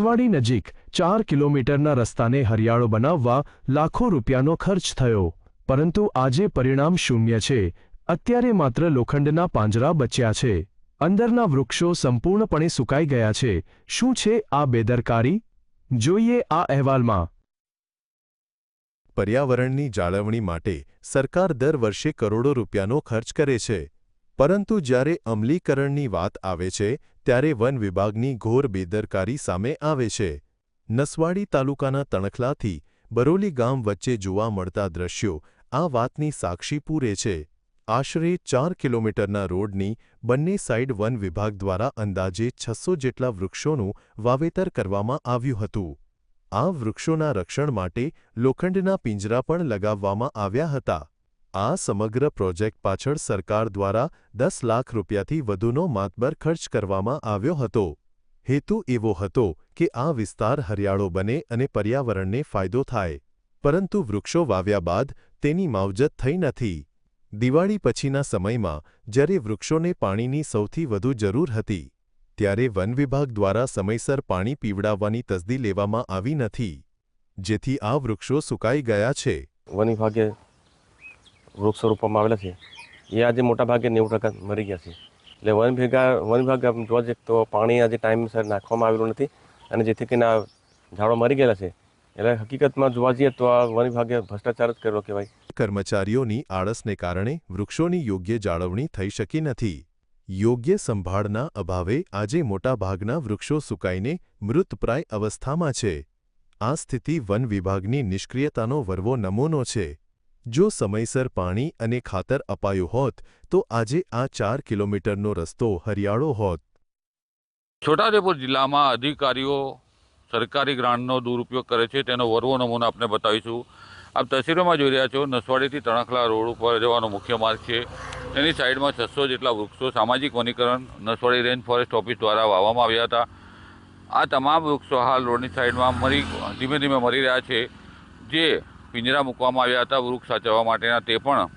વાડી નજીક 4 કિલોમીટરના રસ્તાને હરિયાળો બનાવવા લાખો રૂપિયાનો ખર્ચ થયો, પરંતુ આજે પરિણામ શૂન્ય છે। અત્યારે માત્ર લોખંડના પાંજરા બચ્યા છે। અંદરના વૃક્ષો સંપૂર્ણપણે સુકાઈ ગયા છે। શું છે આ બેદરકારી? જોઈએ આ અહેવાલમાં। પર્યાવરણની જાળવણી માટે સરકાર દર વર્ષે કરોડો રૂપિયાનો ખર્ચ કરે છે, પરંતુ જ્યારે અમલીકરણની વાત આવે છે ત્યારે વન વિભાગની ઘોર બેદરકારી સામે આવે છે। નસવાડી તાલુકાના તણખલાથી બરોલી ગામ વચ્ચે જોવા મળતા દ્રશ્યો આ વાતની સાક્ષી પૂરે છે। આશરે 4 કિલોમીટરના રોડની બંને સાઇડ વન વિભાગ દ્વારા અંદાજે 600 જેટલા વૃક્ષોનું વાવેતર કરવામાં આવ્યું હતું। આ વૃક્ષોના રક્ષણ માટે લોખંડના પિંજરા પણ લગાવવામાં આવ્યા હતા। આ સમગ્ર પ્રોજેક્ટ પાછળ સરકાર દ્વારા 10 લાખ રૂપિયાથી વધુનો માતબર ખર્ચ કરવામાં આવ્યો હતો। હેતુ એવો હતો કે આ વિસ્તાર હરિયાળો બને અને પર્યાવરણને ફાયદો થાય, પરંતુ વૃક્ષો વાવ્યા બાદ તેની માવજત થઈ નથી। દિવાળી પછીના સમયમાં જ્યારે વૃક્ષોને પાણીની સૌથી વધુ જરૂર હતી, ત્યારે વન વિભાગ દ્વારા સમયસર પાણી પીવડાવવાની તસદી લેવામાં આવી નથી, જેથી આ વૃક્ષો સુકાઈ ગયા છે। વન વિભાગે વૃક્ષો રોપવામાં આવેલા છે એ આજે મોટા ભાગે 90% મરી ગયા છે। એટલે વન વિભાગ જોવા જઈએ તો પાણી આજે ટાઈમસર નાખવામાં આવેલું નથી, અને જેથી કરીને આ ઝાડો મરી ગયેલા છે। એટલે હકીકતમાં જોવા જઈએ તો આ વન વિભાગે ભ્રષ્ટાચાર જ કર્યો કહેવાય। કર્મચારીઓની આળસને કારણે વૃક્ષોની યોગ્ય જાળવણી થઈ શકી નથી। યોગ્ય સંભાળના અભાવે આજે મોટાભાગના વૃક્ષો સુકાઈને મૃતપ્રાય અવસ્થામાં છે। આ સ્થિતિ વન વિભાગની નિષ્ક્રિયતાનો વરવો નમૂનો છે। જો સમયસર પાણી અને ખાતર અપાયું હોત તો આજે આ 4 કિલોમીટરનો રસ્તો હરિયાળો હોત। છોટાઉદેપુર જિલ્લામાં અધિકારીઓ સરકારી ગ્રાન્ટનો દુરુપયોગ કરે છે તેનો વરવો નમૂનો આપણે બતાવીશું। આપ તસવીરોમાં જોઈ રહ્યા છો, નસવાડીથી તણખલા રોડ ઉપર જવાનો મુખ્ય માર્ગ છે। તેની સાઈડમાં 600 જેટલા વૃક્ષો સામાજિક વનીકરણ નસવાડી રેન્જ ફોરેસ્ટ ઓફિસ દ્વારા વાવવામાં આવ્યા હતા। આ તમામ વૃક્ષો હાલ રોડની સાઈડમાં ધીમે ધીમે મરી રહ્યા છે। જે પિંજરા મૂકવામાં આવ્યા હતા વૃક્ષ સાચવવા માટેના, તે પણ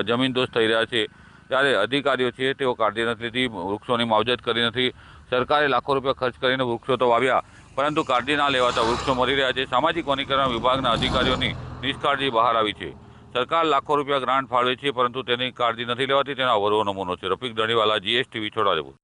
જમીનદોસ્ત થઈ રહ્યા છે। ત્યારે અધિકારીઓ છે તેઓ કાળજી નથી લીધી, વૃક્ષોની માવજત કરી નથી। સરકારે લાખો રૂપિયા ખર્ચ કરીને વૃક્ષો તો વાવ્યા, પરંતુ કાળજી ના લેવાતા વૃક્ષો મરી રહ્યા છે। સામાજિક વનીકરણ વિભાગના અધિકારીઓની નિષ્કાળજી બહાર આવી છે। સરકાર લાખો રૂપિયા ગ્રાન્ટ ફાળવે છે, પરંતુ તેની કાળજી નથી લેવાતી, તેના વરવો નમૂનો છે। રફીક દણીવાલા, GSTV, છોટાઉદેપુર।